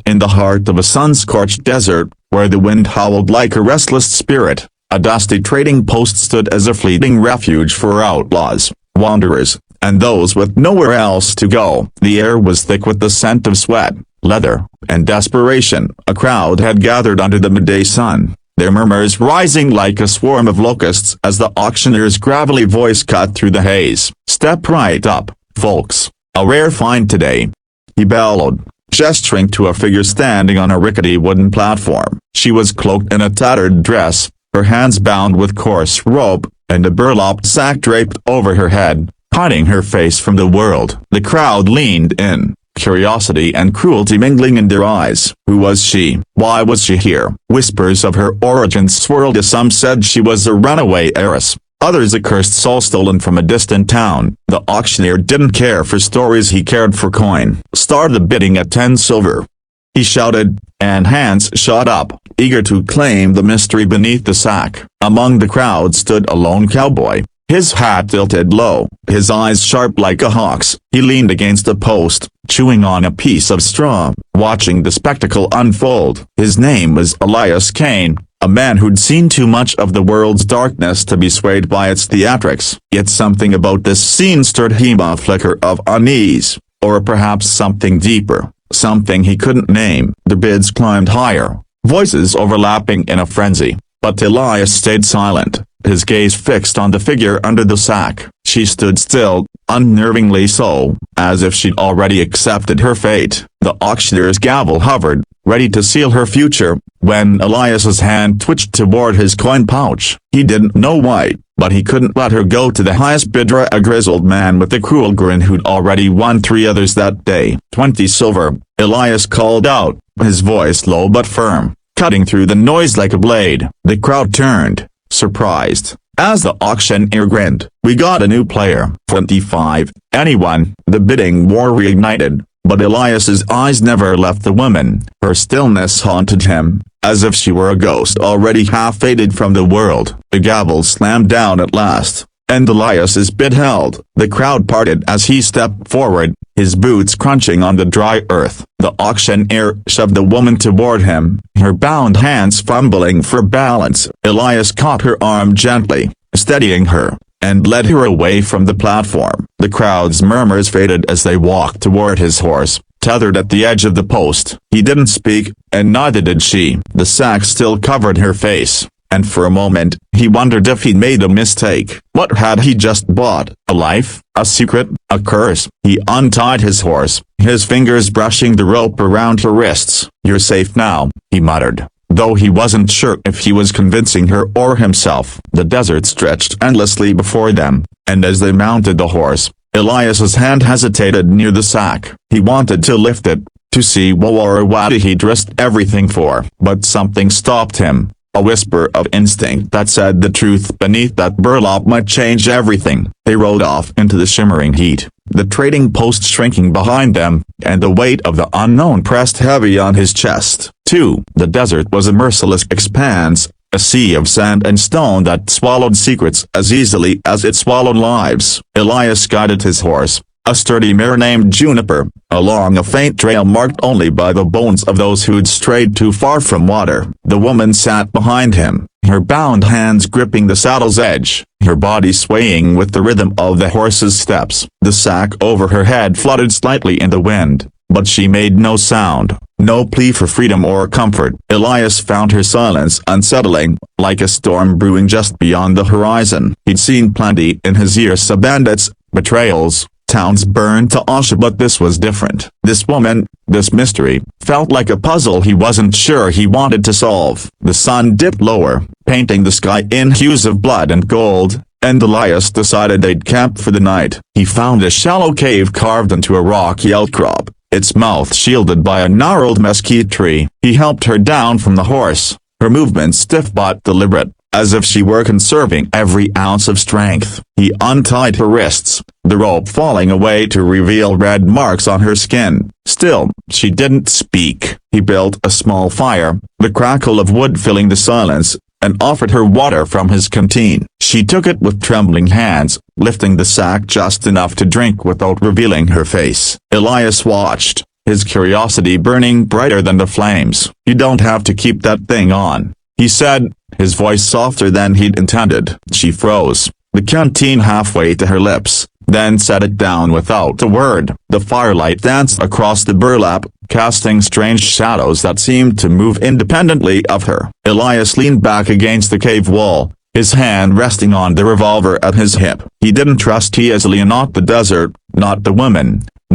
In the heart of a sun-scorched desert, where the wind howled like a restless spirit, a dusty trading post stood as a fleeting refuge for outlaws, wanderers, and those with nowhere else to go. The air was thick with the scent of sweat, leather, and desperation. A crowd had gathered under the midday sun, their murmurs rising like a swarm of locusts as the auctioneer's gravelly voice cut through the haze. "Step right up, folks. A rare find today," he bellowed, gesturing to a figure standing on a rickety wooden platform. She was cloaked in a tattered dress, her hands bound with coarse rope, and a burlap sack draped over her head, hiding her face from the world. The crowd leaned in, curiosity and cruelty mingling in their eyes. Who was she? Why was she here? Whispers of her origins swirled as some said she was a runaway heiress, others a cursed soul stolen from a distant town. The auctioneer didn't care for stories, he cared for coin. "Start the bidding at 10 silver," he shouted, and hands shot up, eager to claim the mystery beneath the sack. Among the crowd stood a lone cowboy, his hat tilted low, his eyes sharp like a hawk's. He leaned against a post, chewing on a piece of straw, watching the spectacle unfold. His name was Elias Kane, a man who'd seen too much of the world's darkness to be swayed by its theatrics. Yet something about this scene stirred him a flicker of unease, or perhaps something deeper, something he couldn't name. The bids climbed higher, voices overlapping in a frenzy, but Elias stayed silent, his gaze fixed on the figure under the sack. She stood still, unnervingly so, as if she'd already accepted her fate. The auctioneer's gavel hovered, ready to seal her future, when Elias's hand twitched toward his coin pouch. He didn't know why, but he couldn't let her go to the highest bidder, a grizzled man with a cruel grin who'd already won 3 others that day. 20 silver, Elias called out, his voice low but firm, cutting through the noise like a blade. The crowd turned, surprised, as the auctioneer grinned. "We got a new player." 25. Anyone. The bidding war reignited, but Elias's eyes never left the woman. Her stillness haunted him, as if she were a ghost already half faded from the world. The gavel slammed down at last, and Elias's bid held. The crowd parted as he stepped forward, his boots crunching on the dry earth. The auctioneer shoved the woman toward him, her bound hands fumbling for balance. Elias caught her arm gently, steadying her, and led her away from the platform. The crowd's murmurs faded as they walked toward his horse, tethered at the edge of the post. He didn't speak, and neither did she. The sack still covered her face, and for a moment, he wondered if he'd made a mistake. What had he just bought? A life? A secret? A curse? He untied his horse, his fingers brushing the rope around her wrists. "You're safe now," he muttered, though he wasn't sure if he was convincing her or himself. The desert stretched endlessly before them, and as they mounted the horse, Elias's hand hesitated near the sack. He wanted to lift it, to see what he'd risked everything for, but something stopped him. A whisper of instinct that said the truth beneath that burlap might change everything. They rode off into the shimmering heat, the trading post shrinking behind them, and the weight of the unknown pressed heavy on his chest. 2. The desert was a merciless expanse, a sea of sand and stone that swallowed secrets as easily as it swallowed lives. Elias guided his horse, a sturdy mare named Juniper, along a faint trail marked only by the bones of those who'd strayed too far from water. The woman sat behind him, her bound hands gripping the saddle's edge, her body swaying with the rhythm of the horse's steps. The sack over her head fluttered slightly in the wind, but she made no sound, no plea for freedom or comfort. Elias found her silence unsettling, like a storm brewing just beyond the horizon. He'd seen plenty in his years of bandits, betrayals, towns burned to ash, but this was different. This woman, this mystery, felt like a puzzle he wasn't sure he wanted to solve. The sun dipped lower, painting the sky in hues of blood and gold, and Elias decided they'd camp for the night. He found a shallow cave carved into a rocky outcrop, its mouth shielded by a gnarled mesquite tree. He helped her down from the horse, her movements stiff but deliberate, as if she were conserving every ounce of strength. He untied her wrists, the rope falling away to reveal red marks on her skin. Still, she didn't speak. He built a small fire, the crackle of wood filling the silence, and offered her water from his canteen. She took it with trembling hands, lifting the sack just enough to drink without revealing her face. Elias watched, his curiosity burning brighter than the flames. "You don't have to keep that thing on," he said, his voice softer than he'd intended. She froze, the canteen halfway to her lips, then set it down without a word. The firelight danced across the burlap, casting strange shadows that seemed to move independently of her. Elias leaned back against the cave wall, his hand resting on the revolver at his hip. He didn't trust easily, not the desert, not the woman,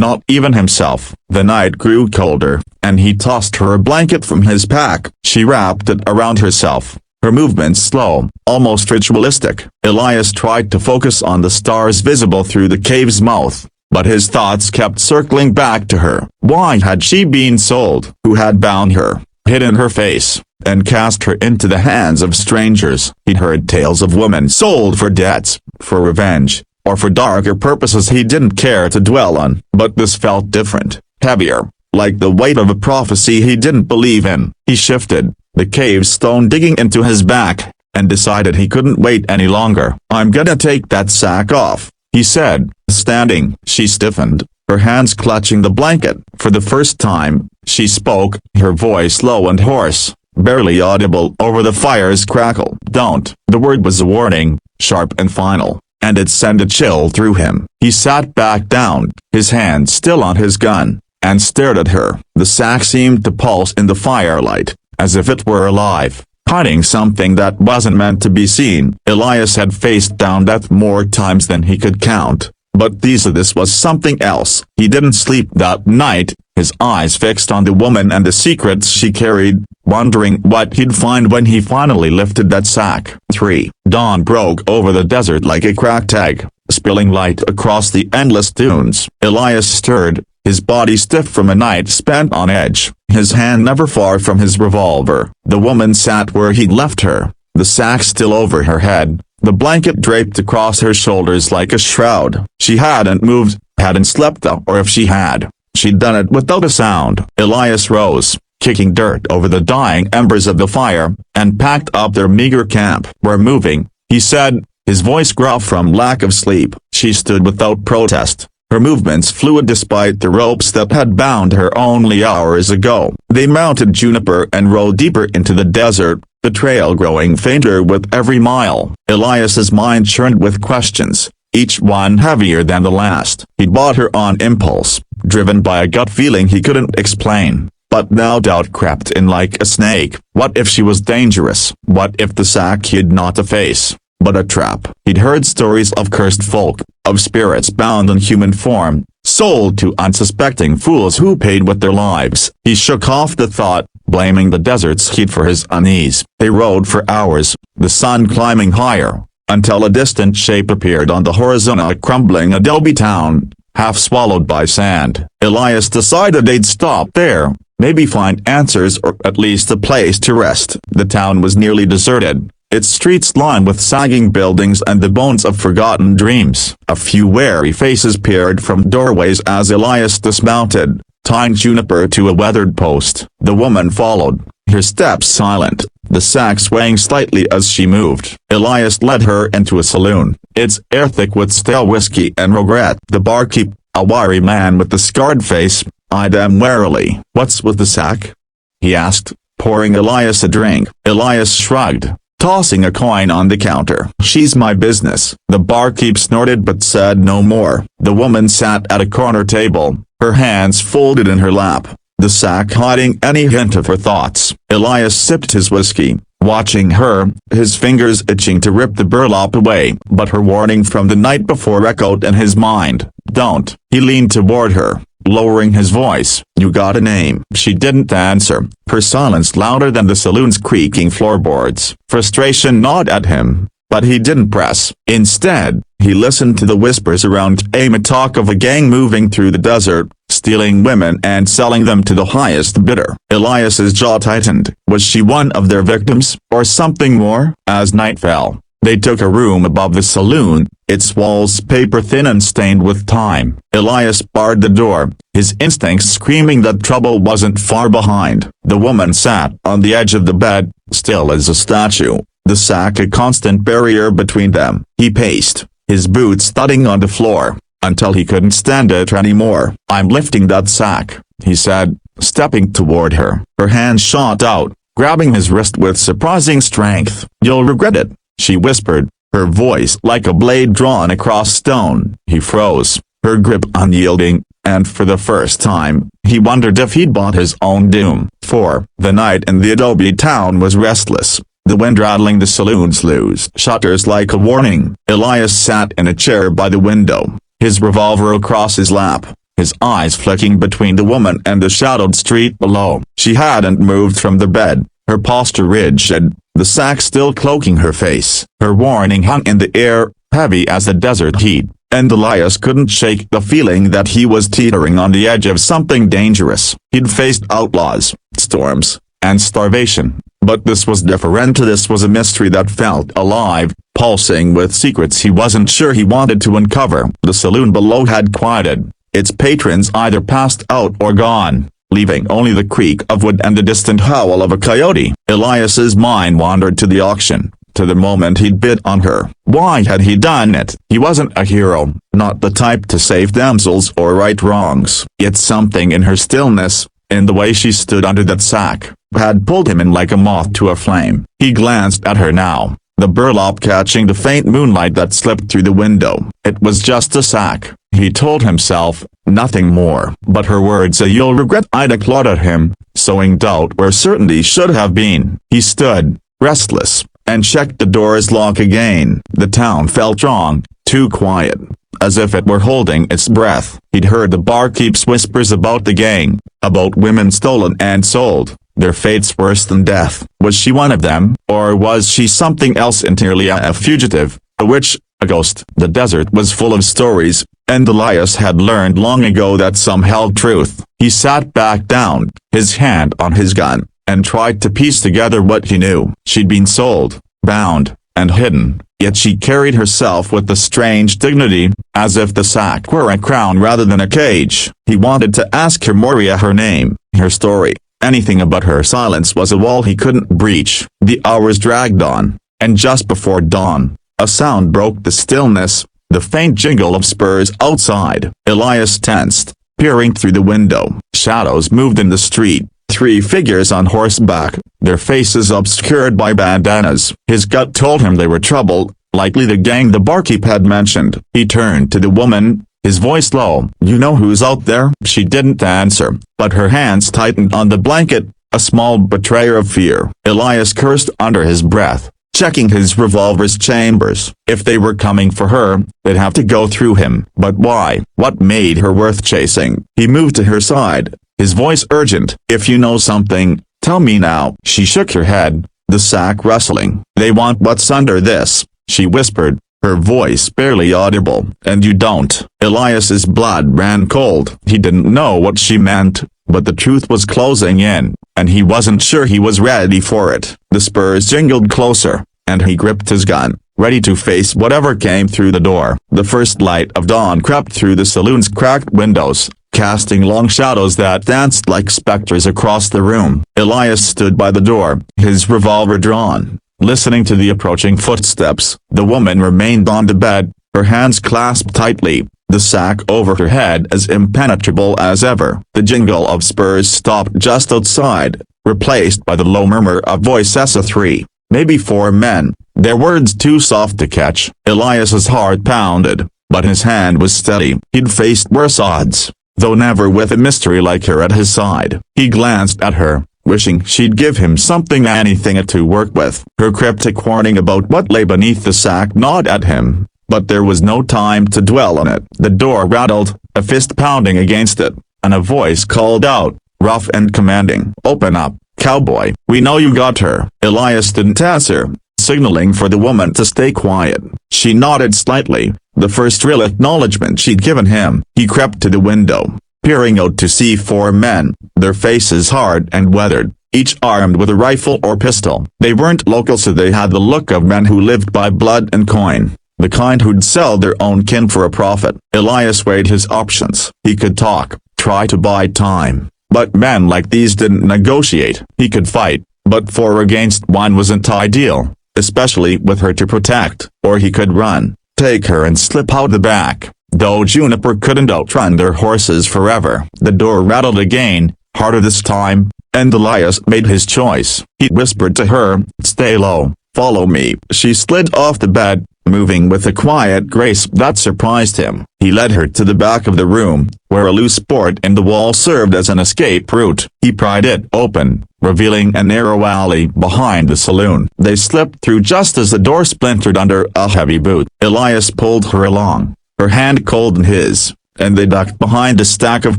not even himself. The night grew colder, and he tossed her a blanket from his pack. She wrapped it around herself, her movements slow, almost ritualistic. Elias tried to focus on the stars visible through the cave's mouth, but his thoughts kept circling back to her. Why had she been sold? Who had bound her, hidden her face, and cast her into the hands of strangers? He'd heard tales of women sold for debts, for revenge, or for darker purposes he didn't care to dwell on. But this felt different, heavier, like the weight of a prophecy he didn't believe in. He shifted, the cave stone digging into his back, and decided he couldn't wait any longer. "I'm gonna take that sack off," he said, standing. She stiffened, her hands clutching the blanket. For the first time, she spoke, her voice low and hoarse, barely audible over the fire's crackle. "Don't." The word was a warning, sharp and final, and it sent a chill through him. He sat back down, his hand still on his gun, and stared at her. The sack seemed to pulse in the firelight, as if it were alive, hiding something that wasn't meant to be seen. Elias had faced down death more times than he could count, but this was something else. He didn't sleep that night, his eyes fixed on the woman and the secrets she carried, wondering what he'd find when he finally lifted that sack. 3. Dawn broke over the desert like a cracked egg, spilling light across the endless dunes. Elias stirred, his body stiff from a night spent on edge, his hand never far from his revolver. The woman sat where he'd left her, the sack still over her head, the blanket draped across her shoulders like a shroud. She hadn't moved, hadn't slept, or if she had, she'd done it without a sound. Elias rose, kicking dirt over the dying embers of the fire, and packed up their meager camp. "We're moving," he said, his voice gruff from lack of sleep. She stood without protest, her movements fluid despite the ropes that had bound her only hours ago. They mounted Juniper and rode deeper into the desert, the trail growing fainter with every mile. Elias's mind churned with questions, each one heavier than the last. He'd bought her on impulse, driven by a gut feeling he couldn't explain. But now doubt crept in like a snake. What if she was dangerous? What if the sack hid not a face, but a trap? He'd heard stories of cursed folk, of spirits bound in human form, sold to unsuspecting fools who paid with their lives. He shook off the thought, blaming the desert's heat for his unease. They rode for hours, the sun climbing higher, until a distant shape appeared on the horizon, a crumbling adobe town, half swallowed by sand. Elias decided they'd stop there, maybe find answers or at least a place to rest. The town was nearly deserted, its streets lined with sagging buildings and the bones of forgotten dreams. A few wary faces peered from doorways as Elias dismounted, tying Juniper to a weathered post. The woman followed, her steps silent, the sack swaying slightly as she moved. Elias led her into a saloon, its air thick with stale whiskey and regret. The barkeep, a wiry man with a scarred face, eyed them warily. "What's with the sack?" he asked, pouring Elias a drink. Elias shrugged, tossing a coin on the counter. "She's my business." The barkeep snorted but said no more. The woman sat at a corner table, her hands folded in her lap, the sack hiding any hint of her thoughts. Elias sipped his whiskey, watching her, his fingers itching to rip the burlap away. But her warning from the night before echoed in his mind. "Don't." He leaned toward her, lowering his voice. "You got a name?" She didn't answer, her silence louder than the saloon's creaking floorboards. Frustration gnawed at him, but he didn't press. Instead, he listened to the whispers around him, a talk of a gang moving through the desert, stealing women and selling them to the highest bidder. Elias's jaw tightened. Was she one of their victims, or something more? As night fell, they took a room above the saloon, its walls paper-thin and stained with time. Elias barred the door, his instincts screaming that trouble wasn't far behind. The woman sat on the edge of the bed, still as a statue, the sack a constant barrier between them. He paced, his boots thudding on the floor, until he couldn't stand it anymore. "I'm lifting that sack," he said, stepping toward her. Her hand shot out, grabbing his wrist with surprising strength. "You'll regret it," she whispered, her voice like a blade drawn across stone. He froze, her grip unyielding, and for the first time, he wondered if he'd bought his own doom. For the night in the adobe town was restless, the wind rattling the saloon's loose shutters like a warning. Elias sat in a chair by the window, his revolver across his lap, his eyes flicking between the woman and the shadowed street below. She hadn't moved from the bed, her posture rigid, the sack still cloaking her face. Her warning hung in the air, heavy as the desert heat, and Elias couldn't shake the feeling that he was teetering on the edge of something dangerous. He'd faced outlaws, storms, and starvation, but this was different. This was a mystery that felt alive, pulsing with secrets he wasn't sure he wanted to uncover. The saloon below had quieted, its patrons either passed out or gone, leaving only the creak of wood and the distant howl of a coyote. Elias's mind wandered to the auction, to the moment he'd bid on her. Why had he done it? He wasn't a hero, not the type to save damsels or right wrongs. Yet something in her stillness, in the way she stood under that sack, had pulled him in like a moth to a flame. He glanced at her now, the burlap catching the faint moonlight that slipped through the window. It was just a sack, he told himself, nothing more. But her words, "You'll regret it," clawed at him, sowing doubt where certainty should have been. He stood, restless, and checked the door's lock again. The town felt wrong, too quiet, as if it were holding its breath. He'd heard the barkeep's whispers about the gang, about women stolen and sold, their fates worse than death. Was she one of them, or was she something else entirely? A fugitive, a witch, a ghost. The desert was full of stories, and Elias had learned long ago that some held truth. He sat back down, his hand on his gun, and tried to piece together what he knew. She'd been sold, bound, and hidden, yet she carried herself with a strange dignity, as if the sack were a crown rather than a cage. He wanted to ask her Moria, her name, her story, anything, but her silence was a wall he couldn't breach. The hours dragged on, and just before dawn, a sound broke the stillness, the faint jingle of spurs outside. Elias tensed, peering through the window. Shadows moved in the street, 3 figures on horseback, their faces obscured by bandanas. His gut told him they were trouble, likely the gang the barkeep had mentioned. He turned to the woman, his voice low. "You know who's out there?" She didn't answer, but her hands tightened on the blanket, a small betrayer of fear. Elias cursed under his breath, checking his revolver's chambers. If they were coming for her, they'd have to go through him. But why? What made her worth chasing? He moved to her side, his voice urgent. "If you know something, tell me now." She shook her head, the sack rustling. "They want what's under this," she whispered, her voice barely audible. "And you don't." Elias's blood ran cold. He didn't know what she meant, but the truth was closing in, and he wasn't sure he was ready for it. The spurs jingled closer, and he gripped his gun, ready to face whatever came through the door. The first light of dawn crept through the saloon's cracked windows, casting long shadows that danced like specters across the room. Elias stood by the door, his revolver drawn, listening to the approaching footsteps. The woman remained on the bed, her hands clasped tightly, the sack over her head as impenetrable as ever. The jingle of spurs stopped just outside, replaced by the low murmur of voices of 3, maybe 4 men, their words too soft to catch. Elias's heart pounded, but his hand was steady. He'd faced worse odds, though never with a mystery like her at his side. He glanced at her, wishing she'd give him something, anything to work with. Her cryptic warning about what lay beneath the sack gnawed at him, but there was no time to dwell on it. The door rattled, a fist pounding against it, and a voice called out, rough and commanding, "Open up, cowboy. We know you got her." Elias didn't answer, signaling for the woman to stay quiet. She nodded slightly, the first real acknowledgement she'd given him. He crept to the window, peering out to see 4 men, their faces hard and weathered, each armed with a rifle or pistol. They weren't local, so they had the look of men who lived by blood and coin, the kind who'd sell their own kin for a profit. Elias weighed his options. He could talk, try to buy time, but men like these didn't negotiate. He could fight, but 4 against 1 wasn't ideal, especially with her to protect. Or he could run, take her and slip out the back, though Juniper couldn't outrun their horses forever. The door rattled again, harder this time, and Elias made his choice. He whispered to her, "Stay low, follow me." She slid off the bed, moving with a quiet grace that surprised him. He led her to the back of the room, where a loose board in the wall served as an escape route. He pried it open, revealing a narrow alley behind the saloon. They slipped through just as the door splintered under a heavy boot. Elias pulled her along, her hand cold in his, and they ducked behind a stack of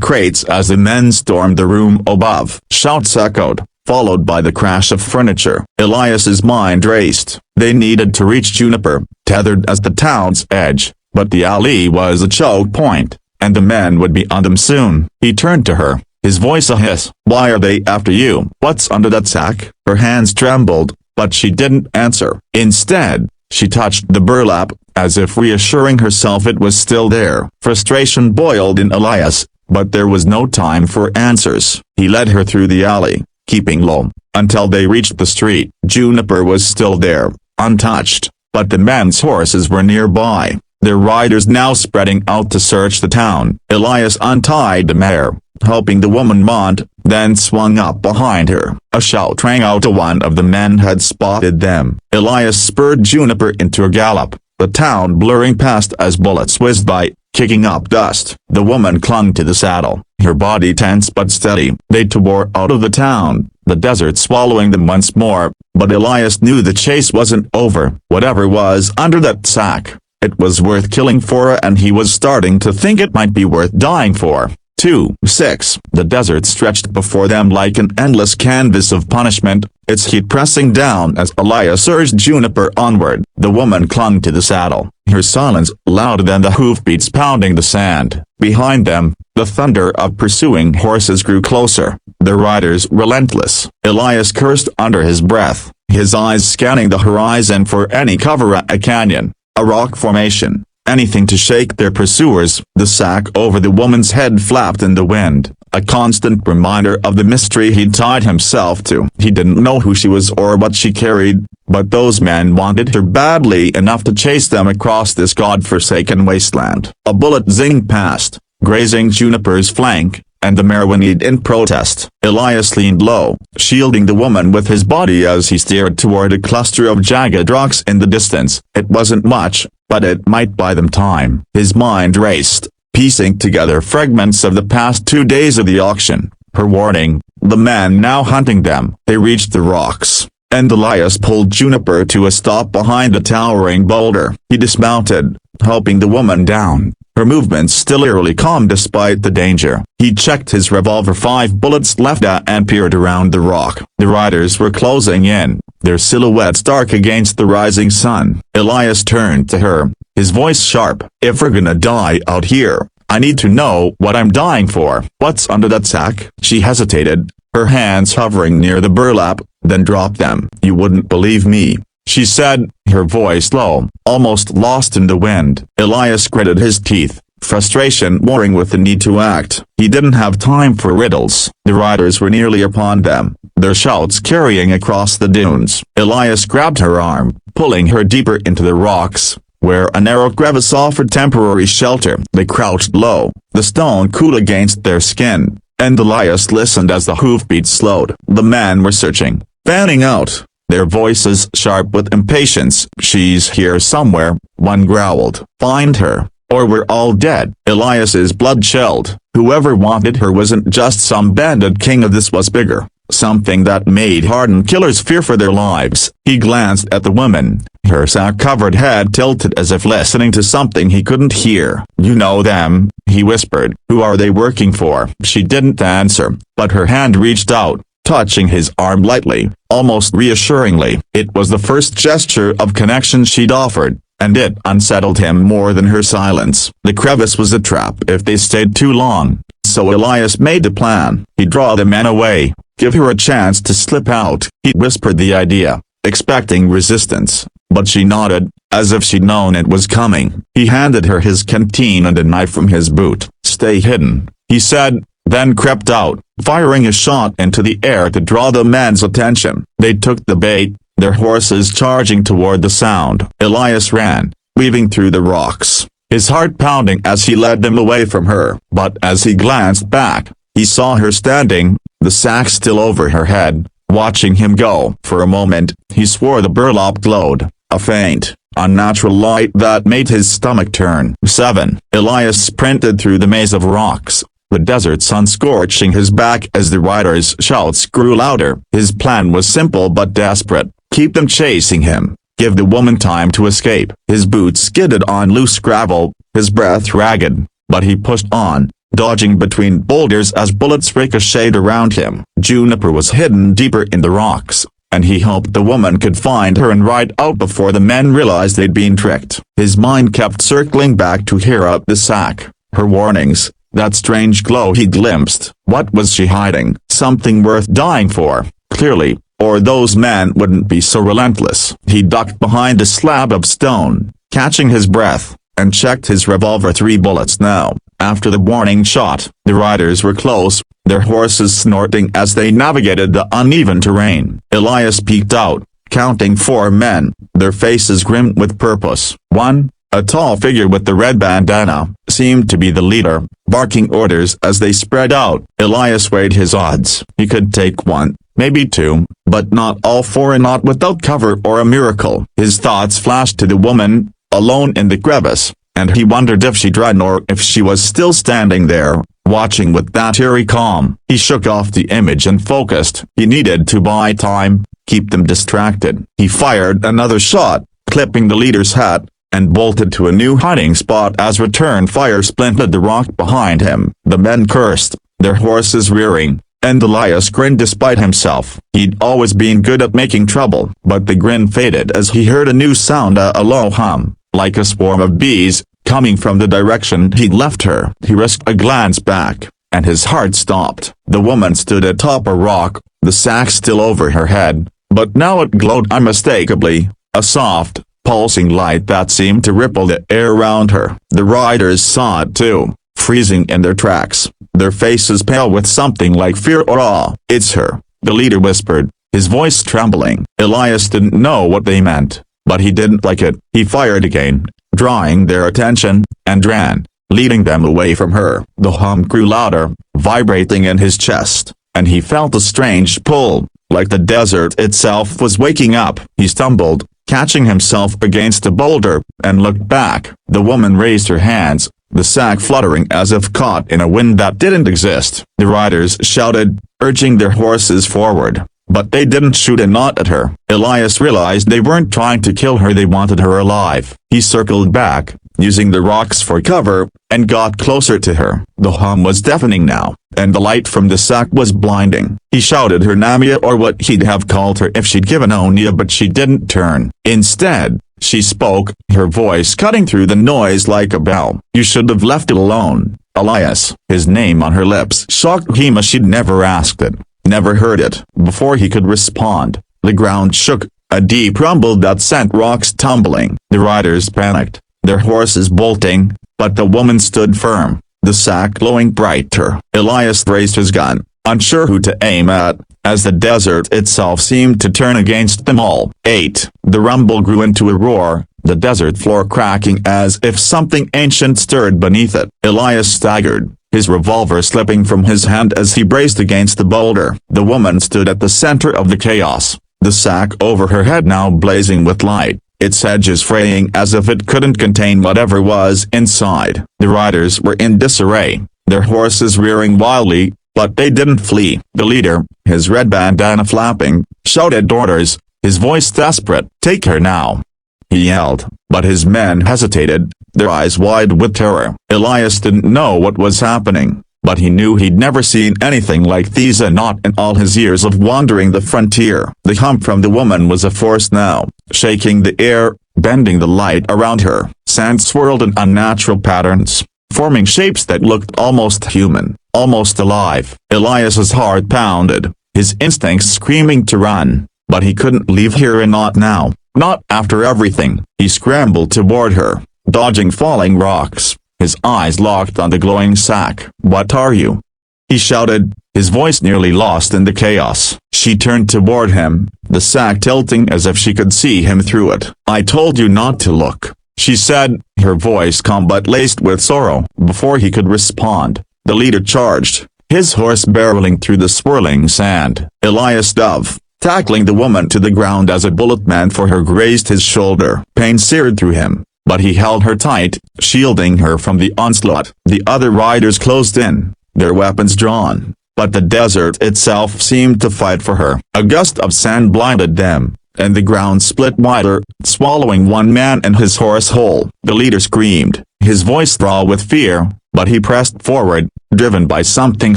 crates as the men stormed the room above. Shouts echoed, followed by the crash of furniture. Elias's mind raced. They needed to reach Juniper, tethered at the town's edge, but the alley was a choke point, and the men would be on them soon. He turned to her, his voice a hiss. "Why are they after you? What's under that sack?" Her hands trembled, but she didn't answer. Instead, she touched the burlap, as if reassuring herself it was still there. Frustration boiled in Elias, but there was no time for answers. He led her through the alley, keeping low, until they reached the street. Juniper was still there, untouched, but the men's horses were nearby, their riders now spreading out to search the town. Elias untied the mare, helping the woman mount, then swung up behind her. A shout rang out. One of the men had spotted them. Elias spurred Juniper into a gallop, the town blurring past as bullets whizzed by, kicking up dust. The woman clung to the saddle, her body tense but steady. They tore out of the town, the desert swallowing them once more, but Elias knew the chase wasn't over. Whatever was under that sack, it was worth killing for, and he was starting to think it might be worth dying for. 2-6. The desert stretched before them like an endless canvas of punishment, its heat pressing down as Elias urged Juniper onward. The woman clung to the saddle, her silence louder than the hoofbeats pounding the sand. Behind them, the thunder of pursuing horses grew closer, their riders relentless. Elias cursed under his breath, his eyes scanning the horizon for any cover, a canyon, a rock formation, anything to shake their pursuers. The sack over the woman's head flapped in the wind, a constant reminder of the mystery he'd tied himself to. He didn't know who she was or what she carried, but those men wanted her badly enough to chase them across this god-forsaken wasteland. A bullet zinged past, grazing Juniper's flank, and the mare whinnied in protest. Elias leaned low, shielding the woman with his body as he stared toward a cluster of jagged rocks in the distance. It wasn't much, but it might buy them time. His mind raced, piecing together fragments of the past 2 days of the auction, her warning, the man now hunting them. They reached the rocks, and Elias pulled Juniper to a stop behind a towering boulder. He dismounted, helping the woman down, her movements still eerily calm despite the danger. He checked his revolver, 5 bullets left, and peered around the rock. The riders were closing in, their silhouettes dark against the rising sun. Elias turned to her, his voice sharp. "If we're gonna die out here, I need to know what I'm dying for." "What's under that sack?" She hesitated, her hands hovering near the burlap, then dropped them. "You wouldn't believe me," she said, her voice low, almost lost in the wind. Elias gritted his teeth, frustration warring with the need to act. He didn't have time for riddles. The riders were nearly upon them, their shouts carrying across the dunes. Elias grabbed her arm, pulling her deeper into the rocks, where a narrow crevice offered temporary shelter. They crouched low, the stone cool against their skin, and Elias listened as the hoofbeats slowed. The men were searching, fanning out, their voices sharp with impatience. "She's here somewhere," one growled. "Find her, or we're all dead." Elias's blood chilled. Whoever wanted her wasn't just some bandit king, of this was bigger, something that made hardened killers fear for their lives. He glanced at the woman, her sack-covered head tilted as if listening to something he couldn't hear. "You know them," he whispered. "Who are they working for?" She didn't answer, but her hand reached out, touching his arm lightly, almost reassuringly. It was the first gesture of connection she'd offered, and it unsettled him more than her silence. The crevice was a trap if they stayed too long, so Elias made a plan. He'd draw the men away, give her a chance to slip out. He whispered the idea, expecting resistance, but she nodded, as if she'd known it was coming. He handed her his canteen and a knife from his boot. "Stay hidden," he said, then crept out, firing a shot into the air to draw the men's attention. They took the bait, their horses charging toward the sound. Elias ran, weaving through the rocks, his heart pounding as he led them away from her. But as he glanced back, he saw her standing, the sack still over her head, watching him go. For a moment, he swore the burlap glowed, a faint, unnatural light that made his stomach turn. 7. Elias sprinted through the maze of rocks, the desert sun scorching his back as the rider's shouts grew louder. His plan was simple but desperate: keep them chasing him, give the woman time to escape. His boots skidded on loose gravel, his breath ragged, but he pushed on, dodging between boulders as bullets ricocheted around him. Juniper was hidden deeper in the rocks, and he hoped the woman could find her and ride out before the men realized they'd been tricked. His mind kept circling back to hear out the sack, her warnings, that strange glow he glimpsed. What was she hiding? Something worth dying for, clearly, or those men wouldn't be so relentless. He ducked behind a slab of stone, catching his breath, and checked his revolver. 3 bullets now. After the warning shot, the riders were close, their horses snorting as they navigated the uneven terrain. Elias peeked out, counting 4 men, their faces grim with purpose. 1, a tall figure with the red bandana, seemed to be the leader, barking orders as they spread out. Elias weighed his odds. He could take 1, maybe 2, but not all 4, and not without cover or a miracle. His thoughts flashed to the woman, alone in the crevice, and he wondered if she'd run or if she was still standing there, watching with that eerie calm. He shook off the image and focused. He needed to buy time, keep them distracted. He fired another shot, clipping the leader's hat, and bolted to a new hiding spot as return fire splintered the rock behind him. The men cursed, their horses rearing, and Elias grinned despite himself. He'd always been good at making trouble, but the grin faded as he heard a new sound, a low hum, like a swarm of bees, coming from the direction he'd left her. He risked a glance back, and his heart stopped. The woman stood atop a rock, the sack still over her head, but now it glowed unmistakably, a soft, pulsing light that seemed to ripple the air around her. The riders saw it too, freezing in their tracks, their faces pale with something like fear or awe. "It's her," the leader whispered, his voice trembling. Elias didn't know what they meant, but he didn't like it. He fired again, drawing their attention, and ran, leading them away from her. The hum grew louder, vibrating in his chest, and he felt a strange pull, like the desert itself was waking up. He stumbled, catching himself against a boulder, and looked back. The woman raised her hands, the sack fluttering as if caught in a wind that didn't exist. The riders shouted, urging their horses forward, but they didn't shoot a knot at her. Elias realized they weren't trying to kill her, they wanted her alive. He circled back, using the rocks for cover, and got closer to her. The hum was deafening now, and the light from the sack was blinding. He shouted her Namia, or what he'd have called her if she'd given Onia, but she didn't turn. Instead, she spoke, her voice cutting through the noise like a bell. "You should have left it alone, Elias." His name on her lips shocked him as she'd never asked it, never heard it. Before he could respond, the ground shook, a deep rumble that sent rocks tumbling. The riders panicked, their horses bolting, but the woman stood firm, the sack glowing brighter. Elias raised his gun, unsure who to aim at, as the desert itself seemed to turn against them all. 8. The rumble grew into a roar, the desert floor cracking as if something ancient stirred beneath it. Elias staggered, his revolver slipping from his hand as he braced against the boulder. The woman stood at the center of the chaos, the sack over her head now blazing with light, its edges fraying as if it couldn't contain whatever was inside. The riders were in disarray, their horses rearing wildly, but they didn't flee. The leader, his red bandana flapping, shouted orders, his voice desperate. "Take her now," he yelled, but his men hesitated, their eyes wide with terror. Elias didn't know what was happening, but he knew he'd never seen anything like these, and not in all his years of wandering the frontier. The hum from the woman was a force now, shaking the air, bending the light around her. Sand swirled in unnatural patterns, forming shapes that looked almost human, almost alive. Elias's heart pounded, his instincts screaming to run, but he couldn't leave here, and not now, not after everything. He scrambled toward her, dodging falling rocks, his eyes locked on the glowing sack. "What are you?" he shouted, his voice nearly lost in the chaos. She turned toward him, the sack tilting as if she could see him through it. "I told you not to look," she said, her voice calm but laced with sorrow. Before he could respond, the leader charged, his horse barreling through the swirling sand. Elias dove, tackling the woman to the ground as a bullet meant for her grazed his shoulder. Pain seared through him, but he held her tight, shielding her from the onslaught. The other riders closed in, their weapons drawn, but the desert itself seemed to fight for her. A gust of sand blinded them, and the ground split wider, swallowing one man and his horse whole. The leader screamed, his voice raw with fear, but he pressed forward, driven by something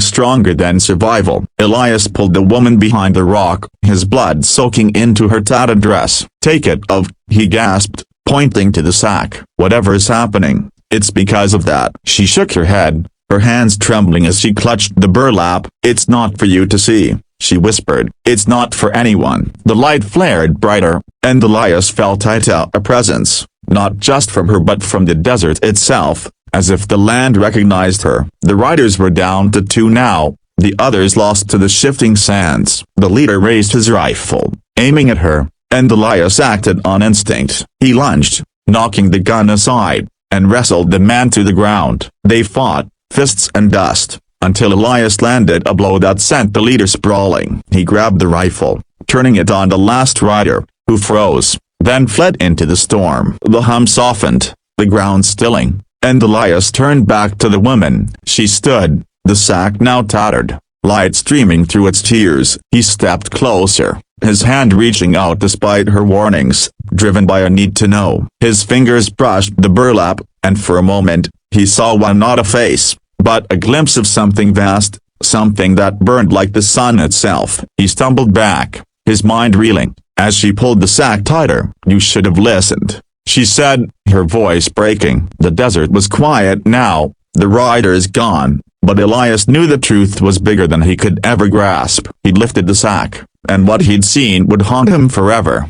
stronger than survival. Elias pulled the woman behind the rock, his blood soaking into her tattered dress. "Take it off," he gasped, pointing to the sack. "Whatever's happening, it's because of that." She shook her head, her hands trembling as she clutched the burlap. "It's not for you to see," she whispered. "It's not for anyone." The light flared brighter, and Elias felt a presence, not just from her but from the desert itself, as if the land recognized her. The riders were down to 2 now, the others lost to the shifting sands. The leader raised his rifle, aiming at her, and Elias acted on instinct. He lunged, knocking the gun aside, and wrestled the man to the ground. They fought, fists and dust, until Elias landed a blow that sent the leader sprawling. He grabbed the rifle, turning it on the last rider, who froze, then fled into the storm. The hum softened, the ground stilling, and Elias turned back to the woman. She stood, the sack now tattered, light streaming through its tears. He stepped closer, his hand reaching out despite her warnings, driven by a need to know. His fingers brushed the burlap, and for a moment, he saw not a face, but a glimpse of something vast, something that burned like the sun itself. He stumbled back, his mind reeling, as she pulled the sack tighter. "You should have listened," she said, her voice breaking. The desert was quiet now, the riders gone, but Elias knew the truth was bigger than he could ever grasp. He lifted the sack, and what he'd seen would haunt him forever.